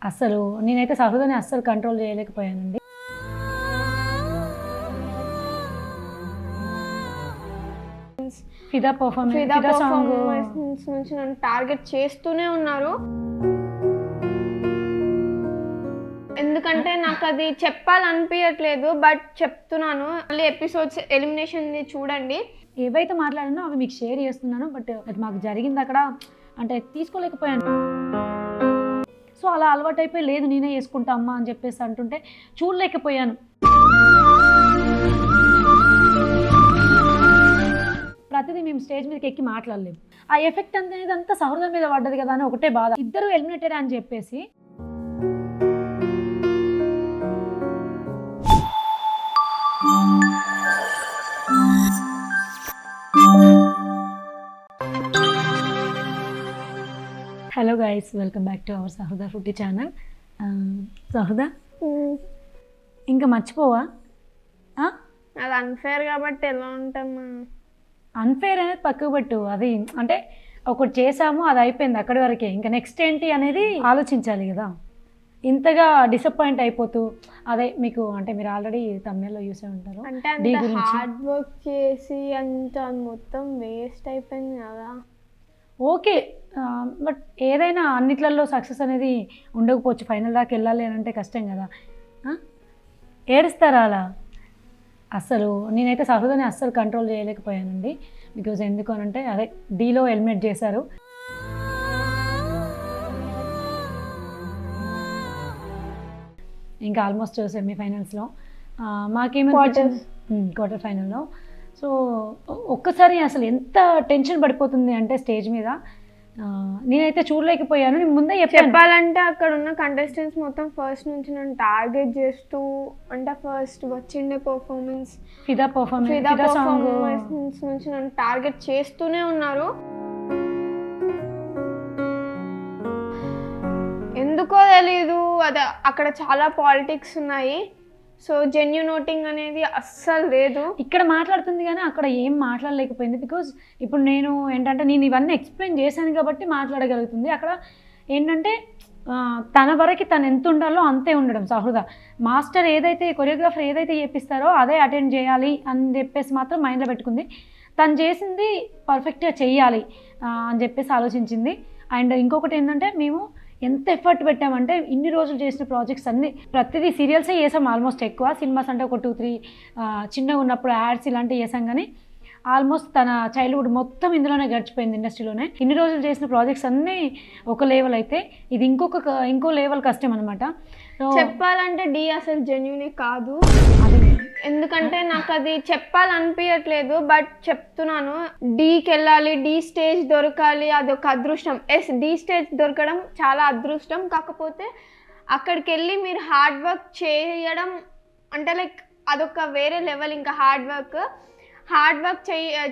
అసలు నేనైతే సహృదని అస్సలు కంట్రోల్ చేయలేకపోయానండి. ఫిదా పర్ఫార్మెన్స్ నుంచి నన్ను టార్గెట్ చేస్తూనే ఉన్నారు. ఎందుకంటే నాకు అది చెప్పాలనిపించట్లేదు, బట్ చెప్తున్నాను. మళ్ళీ ఎపిసోడ్స్ ఎలిమినేషన్ చూడండి. ఏవైతే మాట్లాడానో అవి మీకు షేర్ చేస్తున్నాను. బట్ మాకు జరిగింది అక్కడ అంటే తీసుకోలేకపోయాను. సో అలా అలవాటు అయిపోయి లేదు నేనే చేసుకుంటా అమ్మా అని చెప్పేసి అంటుంటే చూడలేకపోయాను. ప్రతిదీ మేము స్టేజ్ మీదకి ఎక్కి మాట్లాడలేము. ఆ ఎఫెక్ట్ అనేది అంతా సహృదయం మీద పడ్డది కదా అని ఒకటే బాధ. ఇద్దరు ఎలిమినేటెడ్ అని చెప్పేసి hello guys, welcome back to our Sahruda food channel. Sahruda ఇంకా మర్చిపోవా? అది అన్ఫేర్ కాబట్టి ఎలా ఉంటామా? అన్ఫేర్ అనేది పక్కకు పెట్టు. అది అంటే ఒకటి చేసాము, అది అయిపోయింది అక్కడి వరకే. ఇంకా నెక్స్ట్ ఏంటి అనేది ఆలోచించాలి కదా. ఇంతగా డిసప్పాయింట్ అయిపోతూ అదే మీకు అంటే మీరు ఆల్రెడీ తమిళలో చూసే ఉంటారు. అంటే అంత హార్డ్ వర్క్ చేసి అంత మొత్తం వేస్ట్ అయిపోయింది కదా. ఓకే, బట్ ఏదైనా అన్నిట్లలో సక్సెస్ అనేది ఉండకపోవచ్చు. ఫైనల్ దాకా వెళ్ళాలి అని అంటే కష్టం కదా. ఏడుస్తారా అలా? అసలు నేనైతే సహృదని అస్సలు కంట్రోల్ చేయలేకపోయానండి. బికాజ్ ఎందుకు అని అంటే అదే డీలో ఎలిమినేట్ చేశారు. ఇంకా ఆల్మోస్ట్ సెమీఫైనల్స్లో మాకేమో క్వార్టర్ ఫైనల్లో. సో ఒక్కసారి అసలు ఎంత టెన్షన్ పడిపోతుంది అంటే స్టేజ్ మీద నేనైతే చూడలేకపోయాను. నేను ముందే చెప్పాలంటే అక్కడ ఉన్న కంటెస్టెంట్స్ మొత్తం ఫస్ట్ నుంచి నన్ను టార్గెట్ చేస్తూ, అంటే ఫస్ట్ వచ్చిండే ఫిదా పర్ఫార్మెన్స్ నుంచి నన్ను టార్గెట్ చేస్తూనే ఉన్నారు. ఎందుకో తెలీదు, అది అక్కడ చాలా పాలిటిక్స్ ఉన్నాయి. సో జెన్యూన్ ఓటింగ్ అనేది అస్సలు లేదు. ఇక్కడ మాట్లాడుతుంది కానీ అక్కడ ఏం మాట్లాడలేకపోయింది. బికాజ్ ఇప్పుడు నేను ఏంటంటే నేను ఇవన్నీ ఎక్స్ప్లెయిన్ చేశాను కాబట్టి మాట్లాడగలుగుతుంది. అక్కడ ఏంటంటే తన వరకు తను ఎంత ఉండాలో అంతే ఉండడం. సహృద మాస్టర్ ఏదైతే కొరియోగ్రాఫర్ ఏదైతే చేపిస్తారో అదే అటెండ్ చేయాలి అని చెప్పేసి మాత్రం మైండ్లో పెట్టుకుంది. తను చేసింది పర్ఫెక్ట్గా చెయ్యాలి అని చెప్పేసి ఆలోచించింది. అండ్ ఇంకొకటి ఏంటంటే మేము ఎంత ఎఫర్ట్ పెట్టామంటే ఇన్ని రోజులు చేసిన ప్రాజెక్ట్స్ అన్నీ ప్రతిదీ సీరియల్సే చేసాం. ఆల్మోస్ట్ ఎక్కువ సినిమాస్ అంటే ఒక 2-3 చిన్నగా ఉన్నప్పుడు యాడ్స్ ఇలాంటివి చేసాం. కానీ ఆల్మోస్ట్ తన చైల్డ్హుడ్ మొత్తం ఇందులోనే గడిచిపోయింది, ఇండస్ట్రీలోనే. ఇన్ని రోజులు చేసిన ప్రాజెక్ట్స్ అన్నీ ఒక లెవెల్ అయితే ఇది ఇంకో లెవెల్ కష్టం అనమాట. చెప్పాలంటే డి అసలు జెన్యూనే కాదు. ఎందుకంటే నాకు అది చెప్పాలనిపించట్లేదు, బట్ చెప్తున్నాను. డీకి వెళ్ళాలి, డి స్టేజ్ దొరకాలి, అదొక అదృష్టం. డి స్టేజ్ దొరకడం చాలా అదృష్టం. కాకపోతే అక్కడికి వెళ్ళి మీరు హార్డ్ వర్క్ చేయడం అంటే లైక్ అదొక వేరే లెవెల్. ఇంకా హార్డ్ వర్క్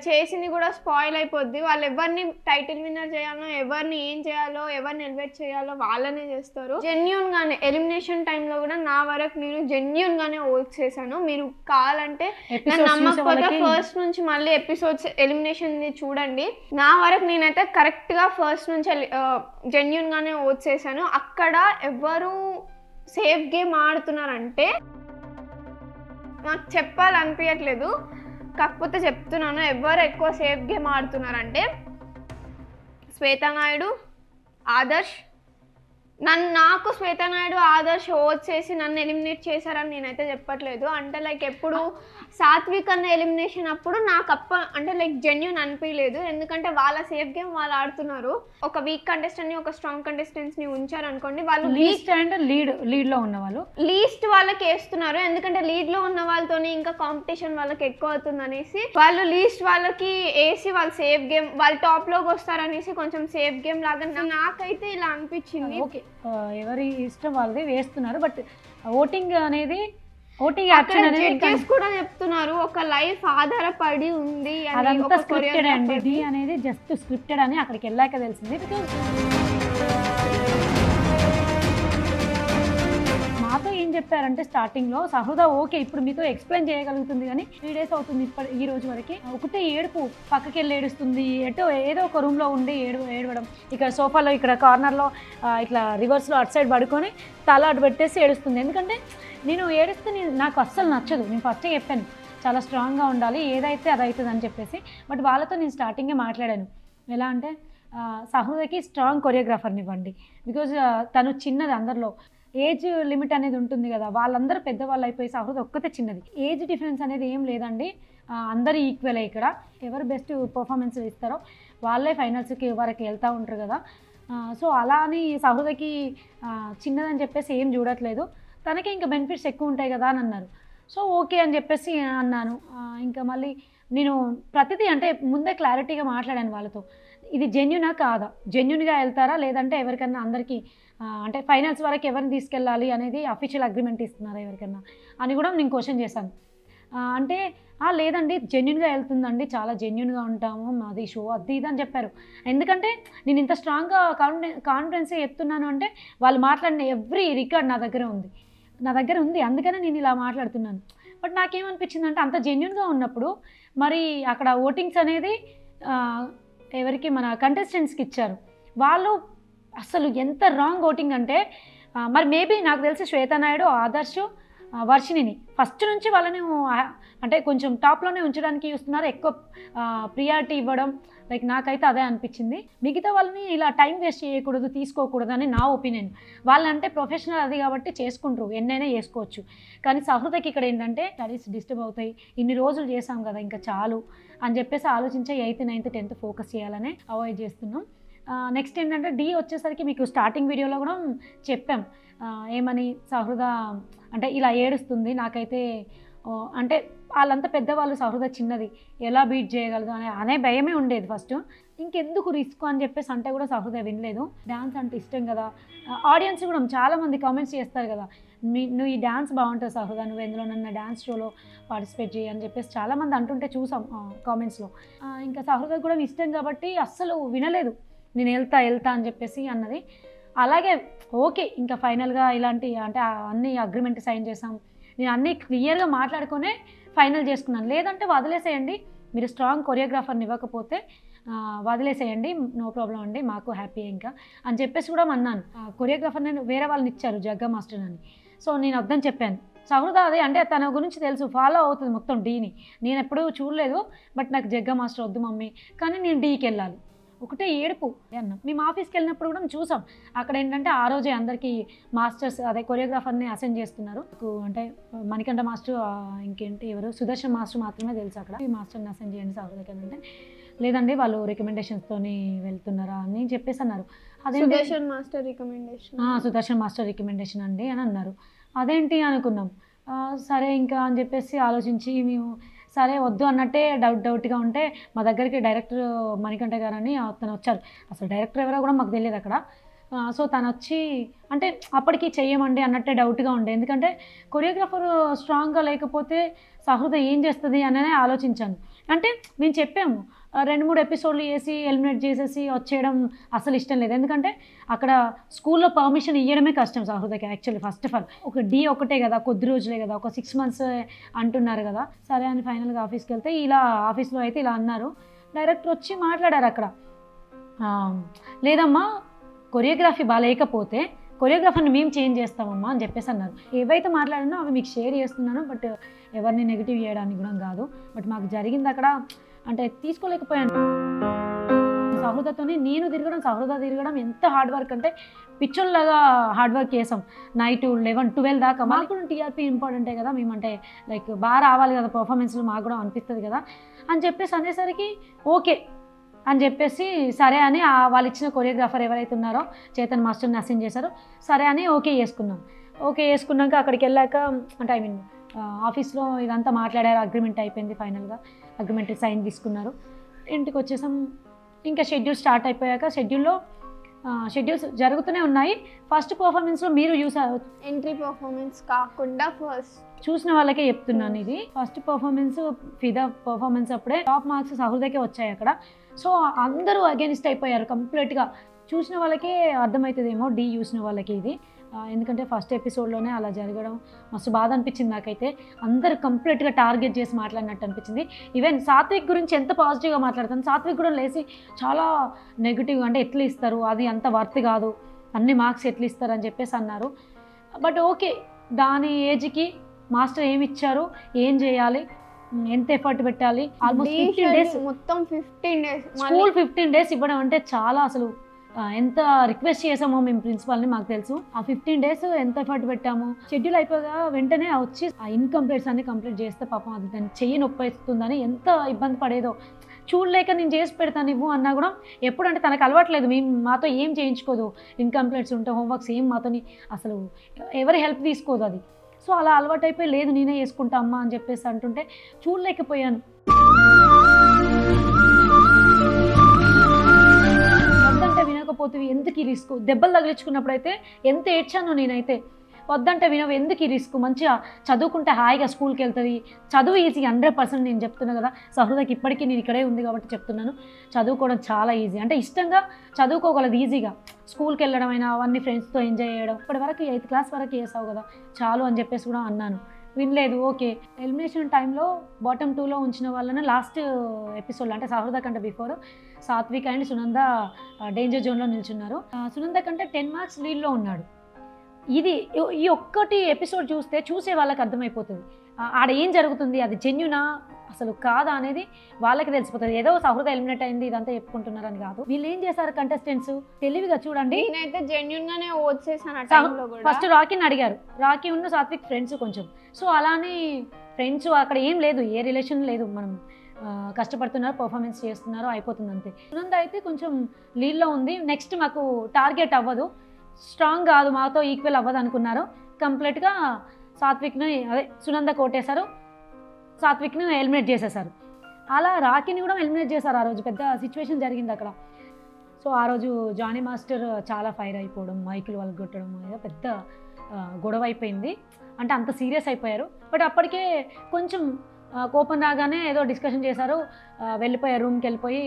చేసింది కూడా స్పాయిల్ అయిపోద్ది. వాళ్ళు ఎవరిని టైటిల్ విన్నర్ చేయాలో, ఎవరిని ఏం చేయాలో, ఎవరిని ఎలివేట్ చేయాలో వాళ్ళనే చేస్తారు. జెన్యూన్ గానే ఎలిమినేషన్ టైంలో కూడా నా వరకు నేను జెన్యూన్ గానే ఓట్ చేశాను. మీరు కావాలంటే నమ్మకపోతే ఫస్ట్ నుంచి మళ్ళీ ఎపిసోడ్స్ ఎలిమినేషన్ చూడండి. నా వరకు నేనైతే కరెక్ట్ గా ఫస్ట్ నుంచి జెన్యూన్ గానే ఓట్ చేశాను. అక్కడ ఎవరు సేఫ్ గేమ్ ఆడుతున్నారంటే నాకు చెప్పాలనిపించట్లేదు, కాకపోతే చెప్తున్నాను. ఎవరు ఎక్కువ సేఫ్ గేమ్ ఆడుతున్నారంటే శ్వేతా నాయుడు, ఆదర్శ్. నాకు శ్వేతా నాయుడు, ఆదర్శ్ ఓట్ చేసి నన్ను ఎలిమినేట్ చేశారని నేనైతే చెప్పట్లేదు. అంటే లైక్ ఎప్పుడు సాత్విక్ అన్న ఎలిమినేషన్ అప్పుడు నాకు అంటే లైక్ జెన్యూన్ అనిపించలేదు. ఎందుకంటే వాళ్ళ సేఫ్ గేమ్ వాళ్ళు ఆడుతున్నారు. ఒక వీక్ కంటెస్టెంట్ ని, ఒక స్ట్రాంగ్ కంటెస్టెంట్స్ ని ఉంచారనుకోండి, వాళ్ళు లీడ్ లో ఉన్న వాళ్ళు లీస్ట్ వాళ్ళకి వేస్తున్నారు. ఎందుకంటే లీడ్ లో ఉన్న వాళ్ళతోనే ఇంకా కాంపిటీషన్ వాళ్ళకి ఎక్కువ అవుతుంది అనేసి వాళ్ళు లీస్ట్ వాళ్ళకి వేసి వాళ్ళు సేఫ్ గేమ్, వాళ్ళు టాప్ లోకి వస్తారనేసి కొంచెం సేఫ్ గేమ్ లాగా నాకైతే ఇలా అనిపించింది. ఓకే, ఎవరి ఇష్టం వాళ్ళది వేస్తున్నారు. బట్ ఓటింగ్ యాక్షన్ అనేది కూడా చెప్తున్నారు ఒక లైఫ్ ఆధారపడి ఉంది. అదంతా స్క్రిప్టెడ్ అండి. డి అనేది జస్ట్ స్క్రిప్టెడ్ అని అక్కడికి వెళ్ళాక తెలిసింది. బికాజ్ మాతో ఏం చెప్పారంటే స్టార్టింగ్లో సహృద ఓకే ఇప్పుడు మీతో ఎక్స్ప్లెయిన్ చేయగలుగుతుంది కానీ 3 days అవుతుంది ఈ రోజు వరకు ఒకటే ఏడుపు, పక్కకి వెళ్ళి ఏడుస్తుంది, ఏదో ఒక రూమ్లో ఉండి ఏడవడం, ఇక్కడ సోఫాలో ఇక్కడ కార్నర్లో ఇట్లా రివర్స్లో అటు సైడ్ పడుకొని తల అటు పెట్టేసి ఏడుస్తుంది. ఎందుకంటే నేను ఏడుస్తే నాకు అస్సలు నచ్చదు. నేను ఫస్టే చెప్పాను చాలా స్ట్రాంగ్గా ఉండాలి, ఏదైతే అది అవుతుంది అని చెప్పేసి. బట్ వాళ్ళతో నేను స్టార్టింగే మాట్లాడాను. ఎలా అంటే సహృదకి స్ట్రాంగ్ కొరియోగ్రాఫర్ని ఇవ్వండి, బికాజ్ తను చిన్నది అందరిలో. ఏజ్ లిమిట్ అనేది ఉంటుంది కదా, వాళ్ళందరూ పెద్దవాళ్ళు అయిపోయి సహృద ఒక్కతే చిన్నది. ఏజ్ డిఫరెన్స్ అనేది ఏం లేదండి, అందరూ ఈక్వలే. ఇక్కడ ఎవరు బెస్ట్ పర్ఫార్మెన్స్ ఇస్తారో వాళ్ళే ఫైనల్స్కి వరకు వెళ్తూ ఉంటారు కదా. సో అలా అని సహృదకి చిన్నదని చెప్పేసి ఏం చూడట్లేదు, తనకి ఇంకా బెనిఫిట్స్ ఎక్కువ ఉంటాయి కదా అని అన్నారు. సో ఓకే అని చెప్పేసి అన్నాను. ఇంకా మళ్ళీ నేను ప్రతిదీ అంటే ముందే క్లారిటీగా మాట్లాడాను వాళ్ళతో, ఇది జెన్యునా కాదా, జెన్యున్గా వెళ్తారా లేదంటే ఎవరికన్నా అందరికీ అంటే ఫైనల్స్ వరకు ఎవరిని తీసుకెళ్ళాలి అనేది అఫీషియల్ అగ్రిమెంట్ ఇస్తున్నారా ఎవరికన్నా అని కూడా నేను క్వశ్చన్ చేశాను. అంటే లేదండి జెన్యున్గా వెళ్తుందండి, చాలా జెన్యున్గా ఉంటాము మాది షో అది ఇది అని చెప్పారు. ఎందుకంటే నేను ఇంత స్ట్రాంగ్గా కాన్ఫిడెన్స్గా చెప్తున్నాను అంటే వాళ్ళు మాట్లాడిన ఎవ్రీ రికార్డ్ నా దగ్గర ఉంది, అందుకనే నేను ఇలా మాట్లాడుతున్నాను. బట్ నాకేమనిపించిందంటే అంత జెన్యున్గా ఉన్నప్పుడు మరి అక్కడ ఓటింగ్స్ అనేది ఎవరికి మన కంటెస్టెంట్స్కి ఇచ్చారు. వాళ్ళు అసలు ఎంత రాంగ్ ఓటింగ్ అంటే మరి మేబీ నాకు తెలిసి శ్వేతా నాయుడు, ఆదర్శ్, వర్షిణిని ఫస్ట్ నుంచి వాళ్ళని అంటే కొంచెం టాప్లోనే ఉంచడానికి చూస్తున్నారు, ఎక్కువ ప్రియారిటీ ఇవ్వడం. లైక్ నాకైతే అదే అనిపించింది. మిగతా వాళ్ళని ఇలా టైం వేస్ట్ చేయకూడదు, తీసుకోకూడదు అని నా ఒపీనియన్. వాళ్ళంటే ప్రొఫెషనల్ అది కాబట్టి చేసుకుంటారు, ఎన్నైనా చేసుకోవచ్చు. కానీ సహృదకి ఇక్కడ ఏంటంటే స్టడీస్ డిస్టర్బ్ అవుతాయి, ఇన్ని రోజులు చేసాం కదా ఇంకా చాలు అని చెప్పేసి ఆలోచించే 8th, 9th, 10th ఫోకస్ చేయాలని అవాయిడ్ చేస్తున్నాం. నెక్స్ట్ ఏంటంటే డి వచ్చేసరికి మీకు స్టార్టింగ్ వీడియోలో కూడా చెప్పాం ఏమని, సహృద అంటే ఇలా ఏడుస్తుంది, నాకైతే అంటే వాళ్ళంతా పెద్దవాళ్ళు, సహృద చిన్నది, ఎలా బీట్ చేయగలదు అనే భయమే ఉండేది ఫస్ట్. ఇంకెందుకు రిస్క్ అని చెప్పేసి అంటే కూడా సహృద వినలేదు. డ్యాన్స్ అంటే ఇష్టం కదా, ఆడియన్స్ కూడా చాలామంది కామెంట్స్ చేస్తారు కదా, నువ్వు ఈ డ్యాన్స్ బాగుంటుంది సహృద, నువ్వు ఎందులోనన్నా డ్యాన్స్ షోలో పార్టిసిపేట్ చేయి అని చెప్పేసి చాలామంది అంటుంటే చూసాం కామెంట్స్లో. ఇంకా సహృద కూడా ఇష్టం కాబట్టి అస్సలు వినలేదు, నేను వెళ్తా అని చెప్పేసి అన్నది. అలాగే ఓకే ఇంకా ఫైనల్గా ఇలాంటి అంటే అన్ని అగ్రిమెంట్ సైన్ చేసాం, నేను అన్నీ క్లియర్గా మాట్లాడుకునే ఫైనల్ చేసుకున్నాను. లేదంటే వదిలేసేయండి, మీరు స్ట్రాంగ్ కొరియోగ్రాఫర్ని ఇవ్వకపోతే వదిలేసేయండి, నో ప్రాబ్లం అండి, మాకు హ్యాపీ ఇంకా అని చెప్పేసి కూడా అన్నాను. కొరియోగ్రాఫర్ని వేరే వాళ్ళని ఇచ్చారు, జగ్గా మాస్టర్ అని. సో నేను వద్దని చెప్పాను. సహృద అదే అంటే తన గురించి తెలుసు, ఫాలో అవుతుంది మొత్తం డీని. నేను ఎప్పుడూ చూడలేదు, బట్ నాకు జగ్గా మాస్టర్ వద్దు మమ్మీ, కానీ నేను డీకి వెళ్ళాలి. ఒకటే ఏడుపు అన్న. మేము ఆఫీస్కి వెళ్ళినప్పుడు కూడా చూసాం, అక్కడ ఏంటంటే ఆ రోజే అందరికీ మాస్టర్స్ అదే కొరియోగ్రాఫర్ని అసైన్ చేస్తున్నారు. అంటే మణికంఠ మాస్టర్, ఇంకేంటి ఎవరు సుదర్శన్ మాస్టర్ మాత్రమే తెలుసు అక్కడ, ఈ మాస్టర్ని అసైన్ చేయండి సహృదకి అంటే, లేదండి వాళ్ళు రికమెండేషన్స్తోని వెళ్తున్నారా అని చెప్పేసి అన్నారు. అదే సుదర్శన్ మాస్టర్ రికమెండేషన్ అండి అని అన్నారు. అదేంటి అనుకున్నాం. సరే ఇంకా అని చెప్పేసి ఆలోచించి మేము సరే వద్దు అన్నట్టే డౌట్గా ఉంటే మా దగ్గరికి డైరెక్టర్ మణికంఠ గారు అని తను వచ్చారు. అసలు డైరెక్టర్ ఎవరో కూడా మాకు తెలియదు అక్కడ. సో తను వచ్చి అంటే అప్పటికి చెయ్యమండి అన్నట్టే డౌట్గా ఉండే, ఎందుకంటే కొరియోగ్రాఫర్ స్ట్రాంగ్గా లేకపోతే సహృద ఏం చేస్తుంది అనేది ఆలోచించాను. అంటే మేము చెప్పాము 2-3 ఎపిసోడ్లు చేసి ఎలిమినేట్ చేసేసి వచ్చేయడం అసలు ఇష్టం లేదు, ఎందుకంటే అక్కడ స్కూల్లో పర్మిషన్ ఇవ్వడమే కష్టం సహృదకి యాక్చువల్లీ. ఫస్ట్ ఆఫ్ ఆల్ ఒక డి ఒకటే కదా, కొద్ది రోజులే కదా, ఒక 6 months అంటున్నారు కదా. సరే అని ఫైనల్గా ఆఫీస్కి వెళ్తే ఇలా ఆఫీస్లో అయితే ఇలా అన్నారు. డైరెక్టర్ వచ్చి మాట్లాడారు అక్కడ, లేదమ్మా కొరియోగ్రఫీ బాగాలేకపోతే కొరియోగ్రాఫర్ని మేము చేంజ్ చేస్తామమ్మా అని చెప్పేసి అన్నారు. ఏవైతే మాట్లాడినో అవి మీకు షేర్ చేస్తున్నాను, బట్ ఎవరిని నెగిటివ్ చేయడానికి కూడా కాదు. బట్ మాకు జరిగింది అక్కడ అంటే తీసుకోలేకపోయాను. సహృదతోనే నేను తిరగడం, సహృద తిరగడం ఎంత హార్డ్ వర్క్ అంటే పిచ్చోళ్ళగా హార్డ్ వర్క్ చేసాం. నైట్ 11-12 దాకా. మాకు కూడా టీఆర్పీ ఇంపార్టెంటే కదా, మేమంటే లైక్ బాగా రావాలి కదా పర్ఫార్మెన్స్లో, మాకు కూడా అనిపిస్తుంది కదా అని చెప్పేసి అనేసరికి ఓకే అని చెప్పేసి సరే అని వాళ్ళు ఇచ్చిన కొరియోగ్రాఫర్ ఎవరైతే ఉన్నారో చేతన్ మాస్టర్ని అసైన్ చేశారో సరే అని ఓకే చేసుకున్నాం. ఓకే చేసుకున్నాక అక్కడికి వెళ్ళాక అంటే ఆఫీస్లో ఇదంతా మాట్లాడారు, అగ్రిమెంట్ అయిపోయింది. ఫైనల్గా అగ్రిమెంట్ సైన్ తీసుకున్నారు. ఇంటికి వచ్చేసాం. ఇంకా షెడ్యూల్ స్టార్ట్ అయిపోయాక షెడ్యూల్స్ జరుగుతూనే ఉన్నాయి. ఫస్ట్ పర్ఫార్మెన్స్లో మీరు చూసారు, ఎంట్రీ పర్ఫార్మెన్స్ కాకుండా ఫస్ట్ చూసిన వాళ్ళకే చెప్తున్నాను. ఇది ఫస్ట్ పర్ఫార్మెన్స్, ఫిదా పర్ఫార్మెన్స్ అప్పుడే టాప్ మార్క్స్ సహృదకే వచ్చాయి అక్కడ. సో అందరూ అగెనిస్ట్ అయిపోయారు కంప్లీట్గా. చూసిన వాళ్ళకే అర్థమవుతుందేమో డి చూసిన వాళ్ళకి ఇది. ఎందుకంటే ఫస్ట్ ఎపిసోడ్లోనే అలా జరగడం మస్తు బాధ అనిపించింది నాకైతే. అందరు కంప్లీట్గా టార్గెట్ చేసి మాట్లాడినట్టు అనిపించింది. ఈవెన్ సాత్విక్ గురించి ఎంత పాజిటివ్గా మాట్లాడతాను, సాత్విక్ కూడా లేచి చాలా నెగిటివ్, అంటే ఎట్లా ఇస్తారు, అది అంత వర్త్ కాదు, అన్ని మార్క్స్ ఎట్లా ఇస్తారు అని చెప్పేసి అన్నారు. బట్ ఓకే, దాని ఏజ్కి మాస్టర్ ఏమి ఇచ్చారు, ఏం చేయాలి, ఎంత ఎఫర్ట్ పెట్టాలి, ఆల్మోస్ట్ 15 days, మొత్తం 15 days స్కూల్ 15 days ఇవ్వడం అంటే చాలా, అసలు ఎంత రిక్వెస్ట్ చేసామో మేము ప్రిన్సిపాల్ని మాకు తెలుసు. ఆ 15 days ఎంత ఎఫర్ట్ పెట్టాము. షెడ్యూల్ అయిపోగా వెంటనే వచ్చి ఆ ఇన్కంప్లీట్స్ అన్ని కంప్లీట్ చేస్తే పాపం అది దాన్ని చెయ్యి నొప్పి ఇస్తుందని ఎంత ఇబ్బంది పడేదో. చూడలేక నేను చేసి పెడతాను ఇవ్వు అన్నా కూడా ఎప్పుడంటే తనకు అలవాట్లేదు, మేము మాతో ఏం చేయించుకోదు, ఇన్కంప్లీట్స్ ఉంటే హోంవర్క్స్ ఏం మాతోని అసలు ఎవరి హెల్ప్ తీసుకోదు అది. సో అలా అలవాటు అయిపోయి లేదు నేనే చేసుకుంటా అమ్మా అని చెప్పేసి అంటుంటే చూడలేకపోయాను. వద్దంటే వినకపోతే ఎందుకు ఈ రిస్క్, దెబ్బలు తగిలించుకున్నప్పుడు అయితే ఎంత ఏడ్చాను నేనైతే. వద్దంటే వినవు, ఎందుకు ఈ రిస్క్, మంచిగా చదువుకుంటే హాయిగా స్కూల్కి వెళ్తుంది, చదువు ఈజీ 100%. నేను చెప్తున్నా కదా, సహృదకి ఇప్పటికీ నేను ఇక్కడే ఉంది కాబట్టి చెప్తున్నాను, చదువుకోవడం చాలా ఈజీ, అంటే ఇష్టంగా చదువుకోగలదు ఈజీగా. స్కూల్కి వెళ్ళడం అయినా అవన్నీ ఫ్రెండ్స్తో ఎంజాయ్ చేయడం, ఇప్పటి వరకు 8th class వరకు చేసావు కదా చాలు అని చెప్పేసి కూడా అన్నాను. వినలేదు. ఓకే, ఎలిమినేషన్ టైంలో బాటమ్ 2లో ఉంచిన వాళ్ళని లాస్ట్ ఎపిసోడ్లో, అంటే సహృద కంటే before Satvik and Sunanda danger జోన్లో నిల్చున్నారు. సునంద కంటే 10 marks లీడ్లో ఉన్నాడు. ఈ ఒక్కటి ఎపిసోడ్ చూసే వాళ్ళకి అర్థమైపోతుంది ఆడ ఏం జరుగుతుంది, అది జెన్యునా అసలు కాదా అనేది వాళ్ళకి తెలిసిపోతుంది. ఏదో సహృద ఎలిమినేట్ అయింది ఇదంతా చెప్పుకుంటున్నారని కాదు. వీళ్ళు ఏం చేశారు కంటెస్టెంట్స్ తెలివిగా చూడండి. నేనైతే జెన్యున్ గానే ఓట్ చేశాను. ఫస్ట్ రాకీని అడిగారు, రాకీ ఉన్న సాత్విక్ ఫ్రెండ్స్ కొంచెం, సో అలానే ఫ్రెండ్స్ అక్కడ ఏం లేదు, ఏ రిలేషన్ లేదు, మనం కష్టపడుతున్నారు, పర్ఫార్మెన్స్ చేస్తున్నారు, అయిపోతుంది అంతే. సునంద అయితే కొంచెం లీడ్లో ఉంది, నెక్స్ట్ మాకు టార్గెట్ అవ్వదు, స్ట్రాంగ్ కాదు, మాతో ఈక్వల్ అవ్వదు అనుకున్నారు. కంప్లీట్గా సాత్విక్ని అదే సునంద కోటేశారు, సాత్విక్ని ఎలిమినేట్ చేసేసారు. అలా రాకీని కూడా ఎలిమినేట్ చేశారు. ఆ రోజు పెద్ద సిచ్యువేషన్ జరిగింది అక్కడ. సో ఆ రోజు జానీ మాస్టర్ చాలా ఫైర్ అయిపోవడం, మైకులు వాళ్ళు కొట్టడం అనేది పెద్ద గొడవ అయిపోయింది. అంటే అంత సీరియస్ అయిపోయారు. బట్ అప్పటికే కొంచెం కోపం రాగానే ఏదో డిస్కషన్ చేశారు, వెళ్ళిపోయారు, రూమ్కి వెళ్ళిపోయి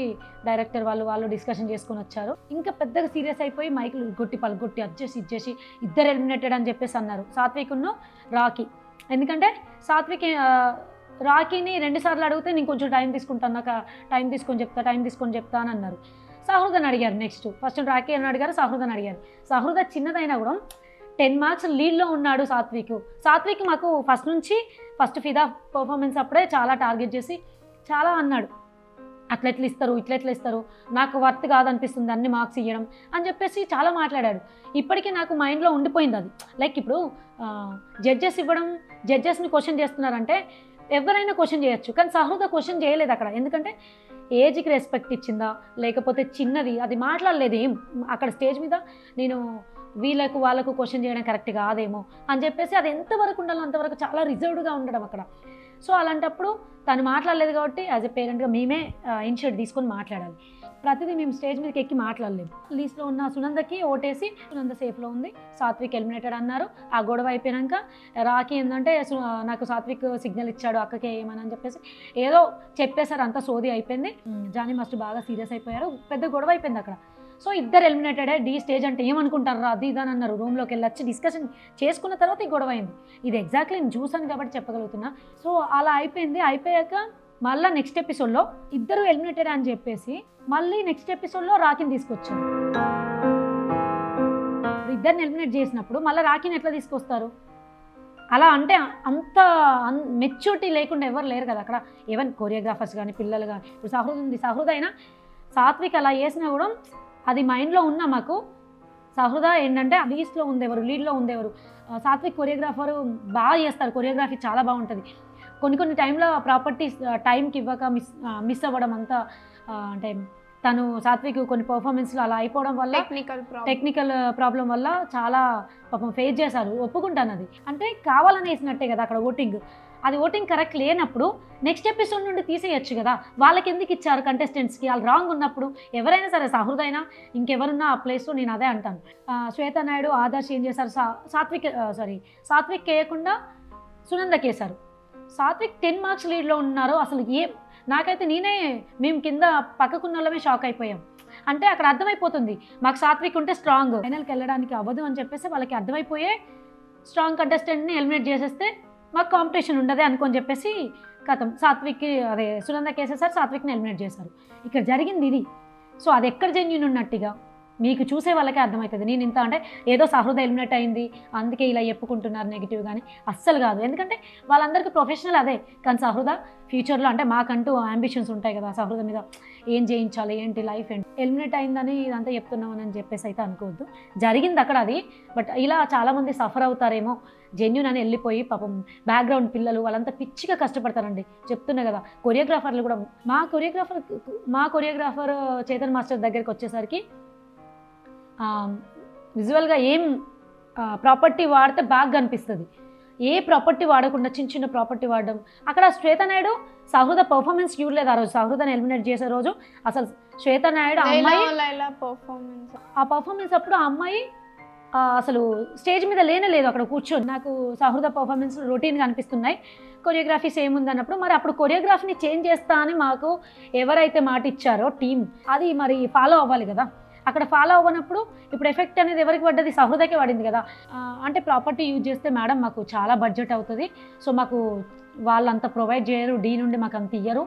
డైరెక్టర్ వాళ్ళు డిస్కషన్ చేసుకొని వచ్చారు. ఇంకా పెద్దగా సీరియస్ అయిపోయి మైకులు కొట్టి పలుగొట్టి ఇచ్చేసి ఇద్దరు ఎలిమినేటెడ్ అని చెప్పేసి అన్నారు, సాత్విక్ను రాకీ. ఎందుకంటే సాత్విక్ రాకీని 2 సార్లు అడిగితే నేను కొంచెం టైం తీసుకుంటాను, నాకు టైం తీసుకొని చెప్తా అని అన్నారు. సహృదని అడిగారు నెక్స్ట్. ఫస్ట్ రాకీ అని అడిగారు, సహృదని అడిగారు. సహృద చిన్నదైనా కూడా 10 marks లీడ్లో ఉన్నాడు సాత్విక్ మాకు ఫస్ట్ ఫిదా పర్ఫార్మెన్స్ అప్పుడే చాలా టార్గెట్ చేసి చాలా అన్నాడు, అట్లా ఎట్లా ఇస్తారు, నాకు వర్త్ కాదనిపిస్తుంది అన్ని మార్క్స్ ఇవ్వడం అని చెప్పేసి చాలా మాట్లాడాడు. ఇప్పటికీ నాకు మైండ్లో ఉండిపోయింది అది. లైక్ ఇప్పుడు జడ్జెస్ ఇవ్వడం, జడ్జెస్ని క్వశ్చన్ చేస్తున్నారంటే ఎవరైనా క్వశ్చన్ చేయొచ్చు, కానీ సహృద క్వశ్చన్ చేయలేదు అక్కడ. ఎందుకంటే ఏజ్కి రెస్పెక్ట్ ఇచ్చిందా లేకపోతే చిన్నది అది మాట్లాడలేదు ఏం. అక్కడ స్టేజ్ మీద నేను వాళ్ళకు క్వశ్చన్ చేయడం కరెక్ట్ కాదేమో అని చెప్పేసి అది ఎంతవరకు ఉండాలో అంతవరకు చాలా రిజర్వ్డ్గా ఉండడం అక్కడ. సో అలాంటప్పుడు తను మాట్లాడలేదు కాబట్టి యాజ్ ఎ పేరెంట్గా మేమే ఇనిషియేట్ తీసుకొని మాట్లాడాలి. ప్రతిదీ మేము స్టేజ్ మీదకి ఎక్కి మాట్లాడలేము. లీస్ట్లో ఉన్న సునందకి ఓటేసి సునంద సేఫ్లో ఉంది, సాత్విక్ ఎలిమినేటెడ్ అన్నారు. ఆ గొడవ అయిపోయాక రాకీ ఏంటంటే నాకు సాత్విక్ సిగ్నల్ ఇచ్చాడు అక్కకే ఏమని చెప్పేసి ఏదో చెప్పేశారు, అంతా సోది అయిపోయింది. జానీ మాస్టర్ బాగా సీరియస్ అయిపోయారు, పెద్ద గొడవ అయిపోయింది అక్కడ. సో ఇద్దరు ఎలిమినేటెడే, డి స్టేజ్ అంటే ఏమనుకుంటారు అది ఇదని అన్నారు. రూమ్లోకి వెళ్ళొచ్చి డిస్కషన్ చేసుకున్న తర్వాత ఈ గొడవ అయింది. ఇది ఎగ్జాక్ట్లీ నేను చూసాను కాబట్టి చెప్పగలుగుతున్నా. సో అలా అయిపోయింది. అయిపోయాక మళ్ళీ నెక్స్ట్ ఎపిసోడ్లో ఇద్దరు ఎలిమినేటెడ్ అని చెప్పేసి మళ్ళీ నెక్స్ట్ ఎపిసోడ్లో రాకీని తీసుకొచ్చారు. ఇద్దరిని ఎలిమినేట్ చేసినప్పుడు మళ్ళీ రాకీని ఎట్లా తీసుకొస్తారు? అలా అంటే అంత మెచ్యూరిటీ లేకుండా ఎవరు లేరు కదా అక్కడ. ఈవెన్ కొరియోగ్రాఫర్స్ కానీ పిల్లలు కానీ, ఇప్పుడు సహృద అయినా సాత్విక్ అలా చేసినా కూడా అది మైండ్లో ఉన్న మాకు. సహృద ఏంటంటే లీడ్లో ఉందేవారు సాత్విక్ కొరియోగ్రాఫర్ బాగా చేస్తారు, కొరియోగ్రఫీ చాలా బాగుంటుంది. కొన్ని టైంలో ప్రాపర్టీస్ టైంకి ఇవ్వక మిస్ అవ్వడం అంతా, అంటే తను సాత్విక్ కొన్ని పర్ఫార్మెన్స్లో అలా అయిపోవడం వల్ల టెక్నికల్ ప్రాబ్లం వల్ల చాలా పాపం ఫేస్ చేశారు. ఒప్పుకుంటాను అది. అంటే కావాలని వేసినట్టే కదా అక్కడ ఓటింగ్. అది ఓటింగ్ కరెక్ట్ లేనప్పుడు నెక్స్ట్ ఎపిసోడ్ నుండి తీసేయచ్చు కదా. వాళ్ళకి ఎందుకు ఇచ్చారు కంటెస్టెంట్స్కి? వాళ్ళు రాంగ్ ఉన్నప్పుడు ఎవరైనా సరే, సహృద అయినా ఇంకెవరున్నా ఆ ప్లేస్లో నేను అదే అంటాను. శ్వేతా నాయుడు, ఆదర్శ్ ఏం చేశారు, సాత్విక్ వేయకుండా సునందకి వేశారు. సాత్విక్ 10 marks లీడ్లో ఉన్నారు. అసలు నాకైతే మేము కింద పక్కకున్న వాళ్ళమే షాక్ అయిపోయాం. అంటే అక్కడ అర్థమైపోతుంది మాకు సాత్విక్ ఉంటే స్ట్రాంగ్, ఫైనల్కి వెళ్ళడానికి అవ్వదు అని చెప్పేసి వాళ్ళకి అర్థమైపోయే స్ట్రాంగ్ కంటెస్టెంట్ని ఎలిమినేట్ చేసేస్తే మాకు కాంపిటీషన్ ఉండదే అనుకొని చెప్పేసి కథం సాత్విక్కి అదే సునంద కేసేసారు, సాత్విక్ని ఎలిమినేట్ చేశారు. ఇక్కడ జరిగింది ఇది. సో అది ఎక్కడ జెన్యూన్ ఉన్నట్టుగా మీకు చూసే వాళ్ళకే అర్థమవుతుంది. నేను ఇంత అంటే ఏదో సహృద ఎలిమినేట్ అయింది అందుకే ఇలా చెప్పుకుంటున్నారు నెగిటివ్, కానీ అస్సలు కాదు. ఎందుకంటే వాళ్ళందరికీ ప్రొఫెషనల్ అదే. కానీ సహృద ఫ్యూచర్లో అంటే మాకంటూ అంబిషన్స్ ఉంటాయి కదా సహృద మీద, ఏం చేయించాలి ఏంటి లైఫ్ ఏంటి, ఎలిమినేట్ అయిందని ఇదంతా చెప్తున్నామని చెప్పేసి అయితే అనుకోవద్దు. జరిగింది అక్కడ అది. బట్ ఇలా చాలామంది సఫర్ అవుతారేమో జెన్యూన్ అని వెళ్ళిపోయి పాపం బ్యాక్గ్రౌండ్ పిల్లలు వాళ్ళంతా పిచ్చిగా కష్టపడతారండి. చెప్తున్నా కదా, కొరియోగ్రాఫర్లు కూడా మా కొరియోగ్రాఫర్ చేతన్ మాస్టర్ దగ్గరికి వచ్చేసరికి విజువల్గా ఏం ప్రాపర్టీ వాడితే బాగా కనిపిస్తుంది, ఏ ప్రాపర్టీ వాడకుండా చిన్న చిన్న ప్రాపర్టీ వాడడం. అక్కడ శ్వేత నాయుడు సహృద పర్ఫార్మెన్స్ చూడలేదు ఆ రోజు, సహృదని ఎలిమినేట్ చేసే రోజు అసలు శ్వేత నాయుడు అమ్మాయి ఆ పర్ఫార్మెన్స్ అప్పుడు ఆ అమ్మాయి అసలు స్టేజ్ మీద లేనలేదు అక్కడ కూర్చొని. నాకు సహృద పర్ఫార్మెన్స్ రొటీన్గా అనిపిస్తున్నాయి, కొరియోగ్రఫీ సేమ్ ఉందన్నప్పుడు మరి అప్పుడు కొరియోగ్రఫీని చేంజ్ చేస్తా అని మాకు ఎవరైతే మాట ఇచ్చారో టీం, అది మరి ఫాలో అవ్వాలి కదా. అక్కడ ఫాలో అవ్వనప్పుడు ఇప్పుడు ఎఫెక్ట్ అనేది ఎవరికి పడ్డది, సహృదకే పడింది కదా. అంటే ప్రాపర్టీ యూజ్ చేస్తే మేడం మాకు చాలా బడ్జెట్ అవుతుంది, సో మాకు వాళ్ళు అంత ప్రొవైడ్ చేయరు, డీ నుండి మాకు అంత ఇయ్యరు,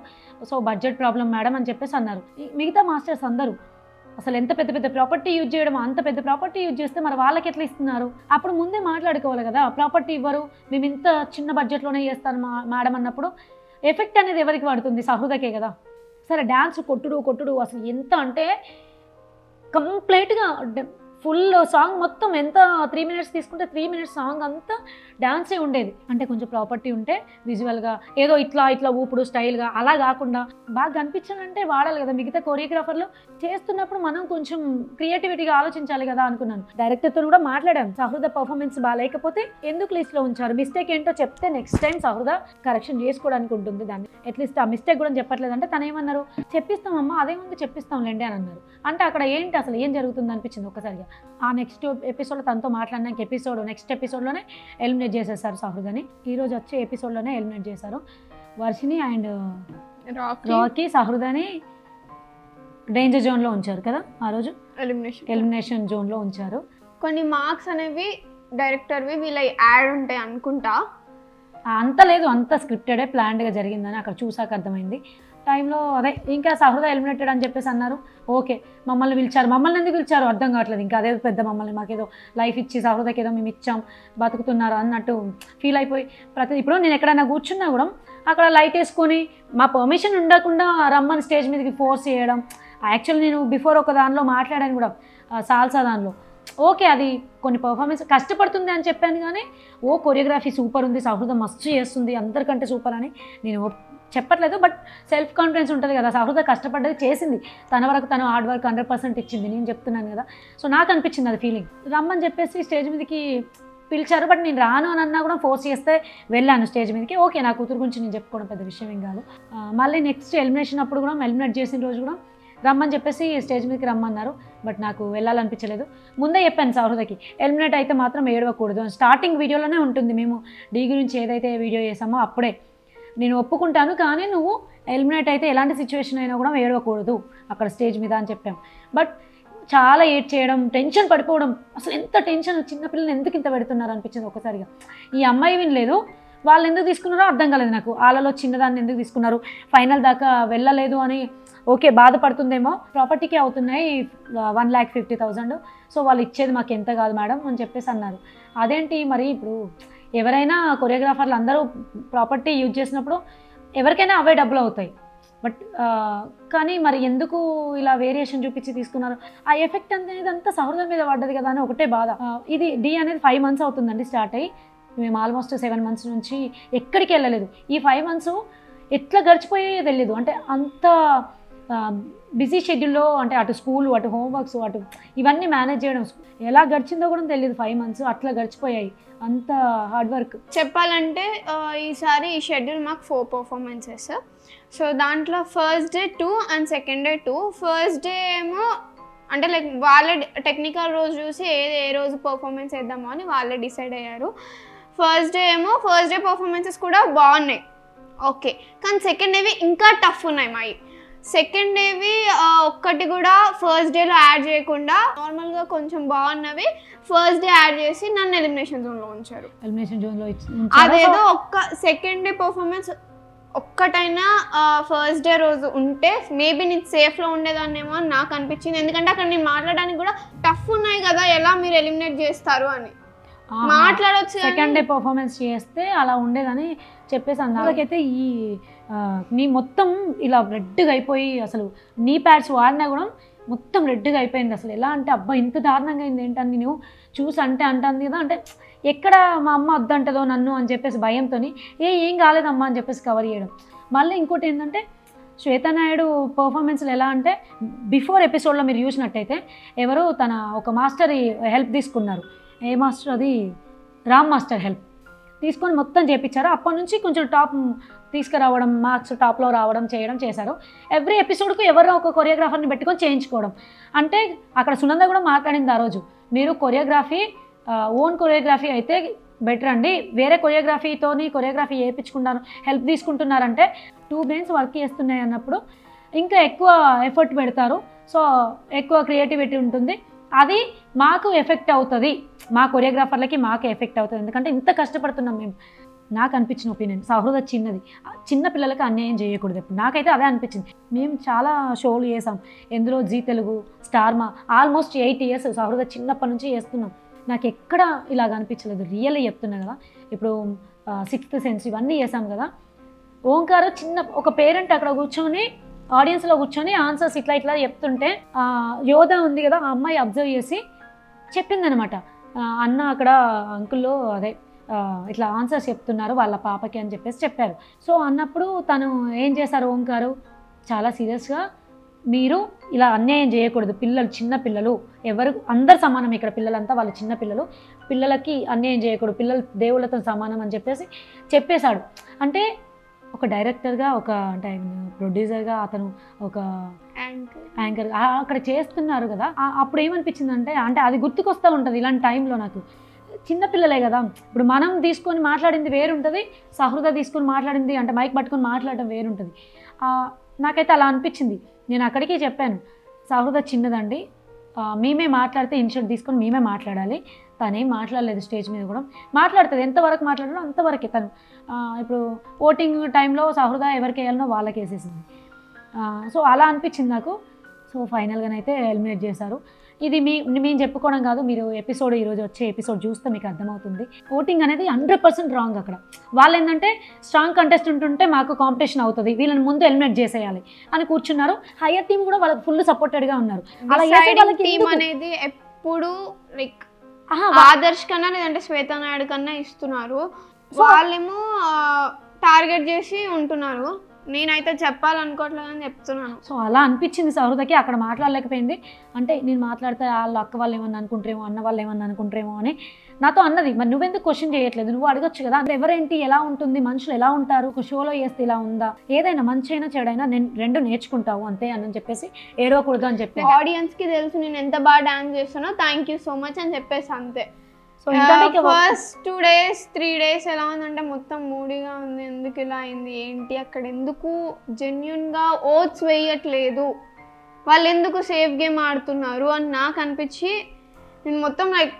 సో బడ్జెట్ ప్రాబ్లం మేడం అని చెప్పేసి అన్నారు. మిగతా మాస్టర్స్ అందరూ అసలు ఎంత పెద్ద పెద్ద ప్రాపర్టీ యూజ్ చేయడం, అంత పెద్ద ప్రాపర్టీ యూజ్ చేస్తే మరి వాళ్ళకి ఎట్లా ఇస్తున్నారు, అప్పుడు ముందే మాట్లాడుకోవాలి కదా. ప్రాపర్టీ ఇవ్వరు, మేము ఇంత చిన్న బడ్జెట్లోనే చేస్తాను మేడం అన్నప్పుడు ఎఫెక్ట్ అనేది ఎవరికి పడుతుంది, సహృదకే కదా. సరే డ్యాన్స్ కొట్టుడు అసలు ఎంత అంటే కంప్లీట్గా ఫుల్ సాంగ్ మొత్తం ఎంత 3 minutes తీసుకుంటే 3 minutes సాంగ్ అంతా డాన్సే ఉండేది. అంటే కొంచెం ప్రాపర్టీ ఉంటే విజువల్గా ఏదో ఇట్లా ఊపుడు స్టైల్గా అలా కాకుండా బాగా కనిపించాలంటే వాడాలి కదా. మిగతా కొరియోగ్రాఫర్లు చేస్తున్నప్పుడు మనం కొంచెం క్రియేటివిటీగా ఆలోచించాలి కదా అనుకున్నాను. డైరెక్టర్తో కూడా మాట్లాడాం, సహృద పర్ఫార్మెన్స్ బాగాలేకపోతే ఎందుకు లిస్ట్లో ఉంచారు, మిస్టేక్ ఏంటో చెప్తే నెక్స్ట్ టైం సహృద కరెక్షన్ చేసుకోవడానికి ఉంటుంది. దాన్ని అట్లీస్ట్ ఆ మిస్టేక్ కూడా చెప్పట్లేదంటే తను ఏమన్నారు, చెప్పిస్తామమ్మా అదేముంది చెప్పిస్తాంలేండి అని అన్నారు. అంటే అక్కడ ఏంటి అసలు ఏం జరుగుతుంది అనిపించింది ఒక్కసారిగా. ఆ నెక్స్ట్ ఎపిసోడ్లో తనతో మాట్లాడినాక నెక్స్ట్ ఎపిసోడ్లోనే ఎలిమినేట్ చేసేసారు సహృదని. ఈరోజు వచ్చే ఎపిసోడ్లోనే ఎలిమినేట్ చేశారు. వర్షిని అండ్ రాకీ సహృదని డేంజర్ జోన్లో ఉంచారు కదా ఆ రోజు, ఎలిమినేషన్ జోన్లో ఉంచారు. కొన్ని మార్క్స్ అనేవి డైరెక్టర్వి వీళ్ళ యాడ్ ఉంటాయి అనుకుంటా. అంత లేదు, అంత స్క్రిప్టెడే ప్లాన్డ్గా జరిగిందని అక్కడ చూసాక అర్థమైంది. టైంలో అదే ఇంకా సహృద ఎలిమినేటెడ్ అని చెప్పేసి అన్నారు. ఓకే మమ్మల్ని పిలిచారు, మమ్మల్ని ఎందుకు పిలిచారు అర్థం కావట్లేదు. ఇంకా అదే పెద్ద మమ్మల్ని మాకేదో లైఫ్ ఇచ్చి సహృదకి ఏదో మేము ఇచ్చాం బతుకుతున్నారు అన్నట్టు ఫీల్ అయిపోయి ఇప్పుడు నేను ఎక్కడైనా కూర్చున్నా కూడా అక్కడ లైట్ వేసుకొని మా పర్మిషన్ ఉండకుండా రమ్మని స్టేజ్ మీదకి ఫోర్స్ చేయడం. యాక్చువల్లీ నేను బిఫోర్ ఒక దానిలో మాట్లాడాను కూడా సాల్సా దానిలో. ఓకే అది కొన్ని పర్ఫార్మెన్స్ కష్టపడుతుంది అని చెప్పాను, కానీ కొరియోగ్రఫీ సూపర్ ఉంది, సహృద మస్తు చేస్తుంది అందరికంటే సూపర్ అని నేను చెప్పట్లేదు. బట్ సెల్ఫ్ కాన్ఫిడెన్స్ ఉంటుంది కదా, సహృద కష్టపడ్డది చేసింది, తన వరకు తను హార్డ్ వర్క్ 100% ఇచ్చింది, నేను చెప్తున్నాను కదా. సో నాకు అనిపించింది అది ఫీలింగ్. రమ్మని చెప్పేసి స్టేజ్ మీదకి పిలిచారు, బట్ నేను రాను అని అన్నా కూడా ఫోర్స్ చేస్తే వెళ్ళాను స్టేజ్ మీదకి. ఓకే నా కూతురు గురించి నేను చెప్పుకోవడం పెద్ద విషయం ఏం కాదు. మళ్ళీ నెక్స్ట్ ఎలిమినేషన్ అప్పుడు కూడా ఎలిమినేట్ చేసిన రోజు కూడా రమ్మని చెప్పేసి స్టేజ్ మీదకి రమ్మన్నారు, బట్ నాకు వెళ్ళాలనిపించలేదు. ముందే చెప్పాను సహృదకి ఎలిమినేట్ అయితే మాత్రం ఏడవకూడదు, స్టార్టింగ్ వీడియోలోనే ఉంటుంది, మేము డీ గురించి ఏదైతే వీడియో చేసామో అప్పుడే నేను ఒప్పుకుంటాను, కానీ నువ్వు ఎలిమినేట్ అయితే ఎలాంటి సిచ్యువేషన్ అయినా కూడా ఏడవకూడదు అక్కడ స్టేజ్ మీద అని చెప్పాం. బట్ చాలా ఏడ్ చేయడం, టెన్షన్ పడిపోవడం, అసలు ఎంత టెన్షన్, చిన్నపిల్లలు ఎందుకు ఇంత పెడుతున్నారు అనిపించింది ఒకసారిగా. ఈ అమ్మాయి వినలేదు, వాళ్ళు ఎందుకు తీసుకున్నారో అర్థం కాలేదు నాకు. వాళ్ళలో చిన్నదాన్ని ఎందుకు తీసుకున్నారు, ఫైనల్ దాకా వెళ్ళలేదు అని. ఓకే బాధపడుతుందేమో, ప్రాపర్టీకే అవుతున్నాయి 1,50,000, సో వాళ్ళు ఇచ్చేది మాకు ఎంత కాదు మేడం అని చెప్పేసి అన్నారు. అదేంటి మరి ఇప్పుడు ఎవరైనా కొరియోగ్రాఫర్లు అందరూ ప్రాపర్టీ యూజ్ చేసినప్పుడు ఎవరికైనా అవే డబ్బులు అవుతాయి. బట్ కానీ మరి ఎందుకు ఇలా వేరియేషన్ చూపించి తీసుకున్నారు, ఆ ఎఫెక్ట్ అనేది అంతా సహృద మీద పడ్డది కదా అని ఒకటే బాధ. ఇది డీ అనేది 5 months అవుతుందండి స్టార్ట్ అయ్యి, మేము ఆల్మోస్ట్ 7 months నుంచి ఎక్కడికి వెళ్ళలేదు. ఈ 5 months ఎట్లా గడిచిపోయే తెలియదు, అంటే అంత బిజీ షెడ్యూల్లో, అంటే అటు స్కూల్ అటు హోంవర్క్స్ అటు ఇవన్నీ మేనేజ్ చేయడం ఎలా గడిచిందో కూడా తెలియదు. 5 months అట్లా గడిచిపోయాయి, అంత హార్డ్ వర్క్. చెప్పాలంటే ఈసారి ఈ షెడ్యూల్ మాకు 4 performances. సో దాంట్లో first day 2 and second day 2. First day ఏమో అంటే లైక్ వాళ్ళే టెక్నికల్ రోజు చూసి ఏ రోజు పర్ఫార్మెన్స్ వేద్దామో అని వాళ్ళే డిసైడ్ అయ్యారు. ఫస్ట్ డే పర్ఫార్మెన్సెస్ కూడా బాగున్నాయి, ఓకే. కానీ సెకండ్ డేవి ఇంకా టఫ్ ఉన్నాయి మావి. సెకండ్ డేవి ఒక్కటి కూడా ఫస్ట్ డేలో యాడ్ చేయకుండా నార్మల్గా కొంచెం బాగున్నవి ఫస్ట్ డే యాడ్ చేసి నన్ను ఎలిమినేషన్ జోన్లో ఉంచారు. ఎలిమినేషన్ జోన్లో అదేదో ఒక్క సెకండ్ డే పర్ఫార్మెన్స్ ఒక్కటైనా ఫస్ట్ డే రోజు ఉంటే మేబీ నేను సేఫ్లో ఉండేదాన్నేమో అని నాకు అనిపించింది. ఎందుకంటే అక్కడ నేను మాట్లాడడానికి కూడా టఫ్ ఉన్నాయి కదా, ఎలా మీరు ఎలిమినేట్ చేస్తారు అని మాట్లాడవచ్చు. సెకండ్ డే పర్ఫార్మెన్స్ చేస్తే అలా ఉండేదని చెప్పేసి అందులోకైతే ఈ నీ మొత్తం ఇలా రెడ్గా అయిపోయి అసలు నీ ప్యాడ్స్ వాడినా కూడా మొత్తం రెడ్గా అయిపోయింది. అసలు ఎలా అంటే అబ్బా ఇంత దారుణంగా అయింది ఏంటని నేను చూసి అంటే అంటుంది కదా, అంటే ఎక్కడ మా అమ్మ వద్దంటదో నన్ను అని చెప్పేసి భయంతో ఏం కాలేదమ్మా అని చెప్పేసి కవర్ చేయడం. మళ్ళీ ఇంకోటి ఏంటంటే శ్వేతా నాయుడు పర్ఫార్మెన్స్లు ఎలా అంటే బిఫోర్ ఎపిసోడ్లో మీరు చూసినట్టయితే ఎవరు తన ఒక మాస్టర్ హెల్ప్ తీసుకున్నారు. ఏ మాస్టర్ అది రామ్ మాస్టర్ హెల్ప్ తీసుకొని మొత్తం చేయించారు. అప్పటి నుంచి కొంచెం టాప్ తీసుకురావడం, మార్క్స్ టాప్లో రావడం చేయడం చేశారు. ఎవ్రీ ఎపిసోడ్కు ఎవరో ఒక కొరియోగ్రాఫర్ని పెట్టుకొని చేయించుకోవడం. అంటే అక్కడ సునంద కూడా మాట్లాడింది ఆ రోజు, మీరు కొరియోగ్రఫీ ఓన్ కొరియోగ్రఫీ అయితే బెటర్ అండి, వేరే కొరియోగ్రఫీ వేయించుకున్నారు హెల్ప్ తీసుకుంటున్నారంటే 2 brains వర్క్ చేస్తున్నాయి అన్నప్పుడు ఇంకా ఎక్కువ ఎఫర్ట్ పెడతారు. సో ఎక్కువ క్రియేటివిటీ ఉంటుంది, అది మాకు ఎఫెక్ట్ అవుతుంది, మా కొరియోగ్రాఫర్లకి మాకు ఎఫెక్ట్ అవుతుంది. ఎందుకంటే ఇంత కష్టపడుతున్నాం మేము. నాకు అనిపించిన ఒపీనియన్ సహృద చిన్న పిల్లలకి అన్యాయం చేయకూడదు. ఎప్పుడు నాకైతే అదే అనిపించింది. మేము చాలా షోలు చేసాం, ఎందులో జీ తెలుగు, స్టార్ మా, ఆల్మోస్ట్ 8 years సహృద చిన్నప్పటి నుంచి చేస్తున్నాం. నాకు ఎక్కడ ఇలాగ అనిపించలేదు, రియల్లీ చెప్తున్నా కదా. ఇప్పుడు 6th సెన్స్ ఇవన్నీ చేసాం కదా. ఓంకార్ ఒక పేరెంట్ అక్కడ కూర్చొని ఆడియన్స్లో కూర్చొని ఆన్సర్స్ ఇట్లా చెప్తుంటే యోధ ఉంది కదా, ఆ అమ్మాయి అబ్జర్వ్ చేసి చెప్పిందనమాట, అన్న అక్కడ అంకుల్లో అదే ఇట్లా ఆన్సర్స్ చెప్తున్నారు వాళ్ళ పాపకి అని చెప్పేసి చెప్పారు. సో అన్నప్పుడు తను ఏం చేశారు, ఓంకారు చాలా సీరియస్గా మీరు ఇలా అన్యాయం చేయకూడదు, చిన్న పిల్లలు ఎవరు అందరు సమానం, ఇక్కడ పిల్లలంతా వాళ్ళ చిన్న పిల్లలకి అన్యాయం చేయకూడదు, పిల్లలు దేవుళ్ళతో సమానం అని చెప్పేశాడు. అంటే ఒక డైరెక్టర్గా, ఒక అంటే ప్రొడ్యూసర్గా, అతను ఒక యాంకర్ అక్కడ చేస్తున్నారు కదా. అప్పుడు ఏమనిపించిందంటే, అంటే అది గుర్తుకొస్తూ ఉంటుంది ఇలాంటి టైంలో నాకు. చిన్నపిల్లలే కదా, ఇప్పుడు మనం తీసుకొని మాట్లాడింది వేరుంటుంది, సహృద తీసుకొని మాట్లాడింది అంటే మైక్ పట్టుకొని మాట్లాడడం వేరుంటుంది. నాకైతే అలా అనిపించింది. నేను అక్కడికి చెప్పాను, సహృద చిన్నదండి, మేమే మాట్లాడితే ఇనిషియేటివ్ తీసుకొని మేమే మాట్లాడాలి, తనేం మాట్లాడలేదు. స్టేజ్ మీద కూడా మాట్లాడుతుంది, ఎంతవరకు మాట్లాడాలో అంతవరకే. తను ఇప్పుడు ఓటింగ్ టైంలో సహృద ఎవరికి వేయాలనో వాళ్ళకి వేసేసింది. సో అలా అనిపించింది నాకు. సో ఫైనల్గానైతే ఎలిమినేట్ చేశారు. ఇది మేము చెప్పుకోవడం కాదు, మీరు ఈరోజు వచ్చే ఎపిసోడ్ చూస్తే మీకు అర్థమవుతుంది. ఓటింగ్ అనేది 100% రాంగ్. అక్కడ వాళ్ళు ఏంటంటే స్ట్రాంగ్ కంటెస్టెంట్ ఉంటే మాకు కాంపిటీషన్ అవుతుంది, వీళ్ళని ముందు ఎలిమినేట్ చేసేయాలి అని కూర్చున్నారు. హైయర్ టీమ్ కూడా వాళ్ళకి ఫుల్ సపోర్టెడ్గా ఉన్నారు. అలా టీమ్ అనేది ఎప్పుడు లైక్ ఆదర్శ్ కన్నా లేదంటే శ్వేతా నాయుడు కన్నా ఇస్తున్నారు, వాళ్ళేమో టార్గెట్ చేసి ఉంటున్నారు. నేనైతే చెప్పాలనుకోవట్లేదు అని చెప్తున్నాను. సో అలా అనిపించింది సహృదకి, అక్కడ మాట్లాడలేకపోయింది. అంటే నేను మాట్లాడితే వాళ్ళ అక్క వాళ్ళు ఏమన్నా అనుకుంటారేమో, అన్న వాళ్ళు ఏమన్నా అనుకుంటారేమో అని నాతో అన్నది. మరి నువ్వెందుకు క్వశ్చన్ చేయట్లేదు, నువ్వు అడగొచ్చు కదా, అంటే ఎవరేంటి, ఎలా ఉంటుంది, మనుషులు ఎలా ఉంటారు, ఒక షోలో చేస్తే ఇలా ఉందా, ఏదైనా మంచి అయినా చెడైనా నేను 2 నేర్చుకుంటావు అంతే అని చెప్పేసి ఏడవకూడదు అని చెప్పి ఆడియన్స్కి తెలుసు నేను ఎంత బాగా డాన్స్ చేస్తానో, థ్యాంక్ యూ సో మచ్ అని చెప్పేసి అంతే. సో ఫస్ట్ 2 days 3 days ఎలా ఉందంటే మొత్తం మూడీగా ఉంది. ఎందుకు ఇలా అయింది ఏంటి, అక్కడ ఎందుకు జెన్యున్గా ఓట్స్ వేయట్లేదు, వాళ్ళు ఎందుకు సేఫ్ గేమ్ ఆడుతున్నారు అని నాకు అనిపించి నేను మొత్తం లైక్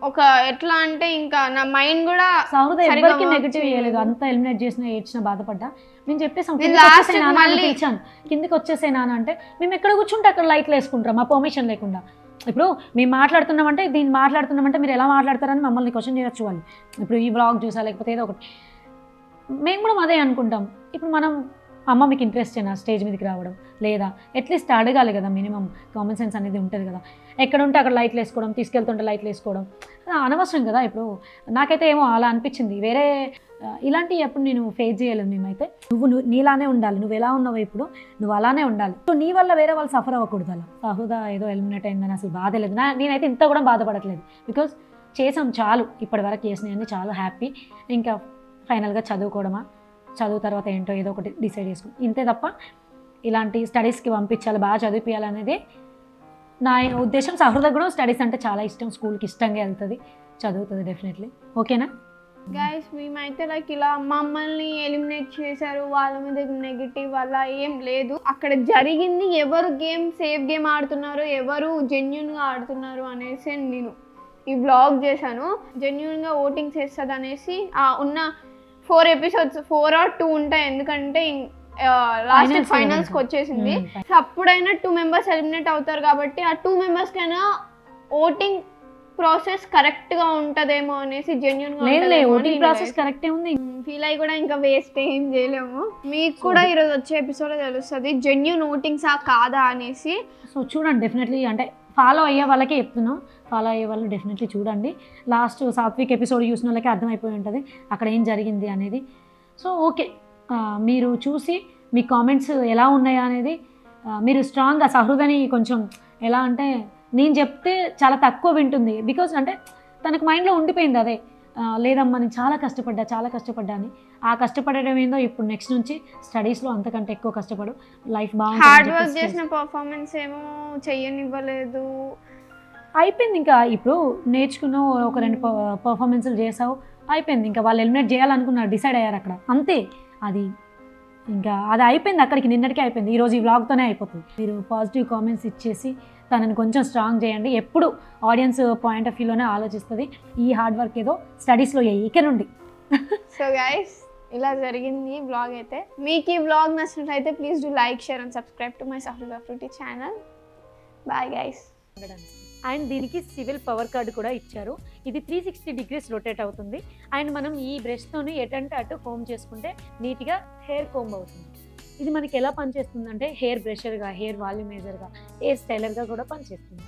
ఒక ఎట్లా అంటే ఇంకా నా మైండ్ కూడా సహృద ఎవరికి నెగిటివ్ చేయలేదు. అంతా ఎలిమినేట్ చేసినా ఏడ్చినా బాధపడ్డా నేను చెప్పేసాం, కిందికి వచ్చేసేనా అంటే మేము ఎక్కడ కూర్చుంటే అక్కడ లైట్లు వేసుకుంటాం మా పర్మిషన్ లేకుండా. ఇప్పుడు మేము మాట్లాడుతున్నామంటే దీన్ని మాట్లాడుతున్నామంటే మీరు ఎలా మాట్లాడతారని మమ్మల్ని క్వశ్చన్ చేయొచ్చు వాళ్ళు. ఇప్పుడు ఈ వ్లాగ్ చూసా లేకపోతే ఏదో ఒకటి, మేము కూడా అదే అనుకుంటాం. ఇప్పుడు మనం అమ్మ మీకు ఇంట్రెస్ట్ అయినా స్టేజ్ మీదకి రావడం లేదా అట్లీస్ట్ అడగాలి కదా, మినిమం కామన్ సెన్స్ అనేది ఉంటుంది కదా. ఎక్కడ ఉంటే అక్కడ లైట్లు వేసుకోవడం, తీసుకెళ్తుంటే లైట్లు వేసుకోవడం అనవసరం కదా. ఇప్పుడు నాకైతే ఏమో అలా అనిపించింది. వేరే ఇలాంటివి ఎప్పుడు నేను ఫేస్ చేయలేదు. మేమైతే నువ్వు నీలానే ఉండాలి, నువ్వు ఎలా ఉన్నావు ఇప్పుడు నువ్వు అలానే ఉండాలి. సో నీ వల్ల వేరే వాళ్ళు సఫర్ అవ్వకూడదు. అలా సహృద ఏదో ఎలిమినేట్ అయిందని అసలు బాధ లేదు. నేనైతే ఇంత కూడా బాధపడట్లేదు, బికాజ్ చేసాం చాలు, ఇప్పటి వరకు చేసినవన్నీ చాలా హ్యాపీ. ఇంకా ఫైనల్గా చదువు తర్వాత ఏంటో ఏదో ఒకటి డిసైడ్ చేసుకుని ఇంతే తప్ప ఇలాంటి స్టడీస్కి పంపించాలి, బాగా చదివించాలనేది నా ఉద్దేశం. సహృద కూడా స్టడీస్ అంటే చాలా ఇష్టం, స్కూల్కి ఇష్టంగా వెళ్తుంది, చదువుతుంది డెఫినెట్లీ. ఓకేనా? గైస్ మేమైతే లైక్ ఇలా మమ్మల్ని ఎలిమినేట్ చేశారు, వాళ్ళ మీద నెగిటివ్ అలా ఏం లేదు. అక్కడ జరిగింది ఎవరు గేమ్ సేఫ్ గేమ్ ఆడుతున్నారు, ఎవరు జెన్యున్గా ఆడుతున్నారు అనేసి నేను ఈ బ్లాగ్ చేశాను. జెన్యున్గా ఓటింగ్ చేస్తుంది అనేసి ఉన్న 4 ఎపిసోడ్స్ 4 or 2 ఉంటాయి, ఎందుకంటే లాస్ట్ ఫైనల్స్కి వచ్చేసింది. సో అప్పుడైనా 2 members ఎలిమినేట్ అవుతారు కాబట్టి ఆ 2 members కైనా ఓటింగ్ ప్రాసెస్ కరెక్ట్ గా ఉంటదేమో అనేసి జెన్యున్ గా ఓటింగ్ ప్రాసెస్ కరెక్టే ఉంది. ఫీల్ అయ్యి కూడా ఇంకా వేస్ట్ ఏం చేయలేము. మీకు కూడా ఈరోజు వచ్చే ఎపిసోడ్ తెలుస్తుంది జెన్యున్ ఓటింగ్స్ కాదా అనేసి. సో చూడండి, డెఫినెట్లీ అంటే ఫాలో అయ్యే వాళ్ళకే చెప్తున్నాం, ఫాలో అయ్యే వాళ్ళు డెఫినెట్లీ చూడండి. లాస్ట్ సాత్విక్ ఎపిసోడ్ చూసిన వాళ్ళకి అర్థమైపోయి ఉంటుంది అక్కడ ఏం జరిగింది అనేది. సో ఓకే, మీరు చూసి మీ కామెంట్స్ ఎలా ఉన్నాయా అనేది మీరు స్ట్రాంగ్గా సహృదని కొంచెం ఎలా అంటే నేను చెప్తే చాలా తక్కువ వింటుంది, బికాజ్ అంటే తనకు మైండ్లో ఉండిపోయింది అదే, లేదమ్మా నేను చాలా కష్టపడ్డా అని. ఆ కష్టపడడం ఏందో ఇప్పుడు నెక్స్ట్ నుంచి స్టడీస్లో అంతకంటే ఎక్కువ కష్టపడు, లైఫ్ బాగుంటుంది. హార్డ్ వర్క్ చేసిన పర్ఫార్మెన్స్ ఏమో చెయ్యనివ్వలేదు, అయిపోయింది. ఇంకా ఇప్పుడు నేర్చుకున్నావు, ఒక 2 పర్ఫార్మెన్స్లు చేసావు, అయిపోయింది. ఇంకా వాళ్ళు ఎలిమినేట్ చేయాలనుకున్నారు, డిసైడ్ అయ్యారు అక్కడ, అంతే. అది ఇంకా అది అయిపోయింది, అక్కడికి నిన్నటికే అయిపోయింది. ఈరోజు ఈ వ్లాగ్తోనే అయిపోతుంది. మీరు పాజిటివ్ కామెంట్స్ ఇచ్చేసి తనని కొంచెం స్ట్రాంగ్ చేయండి. ఎప్పుడు ఆడియన్స్ పాయింట్ ఆఫ్ వ్యూలోనే ఆలోచిస్తుంది. ఈ హార్డ్ వర్క్ ఏదో స్టడీస్లో ఇక్కడ నుండి. సో గైస్ ఇలా జరిగింది బ్లాగ్ అయితే. మీకు ఈ బ్లాగ్ నచ్చినట్లయితే please do like, share and subscribe to my Sahruda fruity channel. Bye guys. And దీనికి సివిల్ పవర్ కార్డు కూడా ఇచ్చారు. ఇది 360 degrees రొటేట్ అవుతుంది. అండ్ మనం ఈ బ్రష్తోని ఎటంటే అటు కోమ్ చేసుకుంటే నీట్గా హెయిర్ కోమ్ అవుతుంది. ఇది మనకి ఎలా పనిచేస్తుందంటే హెయిర్ బ్రషర్గా, హెయిర్ వాల్యూమైజర్గా, హెయిర్ స్టైలర్గా కూడా పనిచేస్తుంది.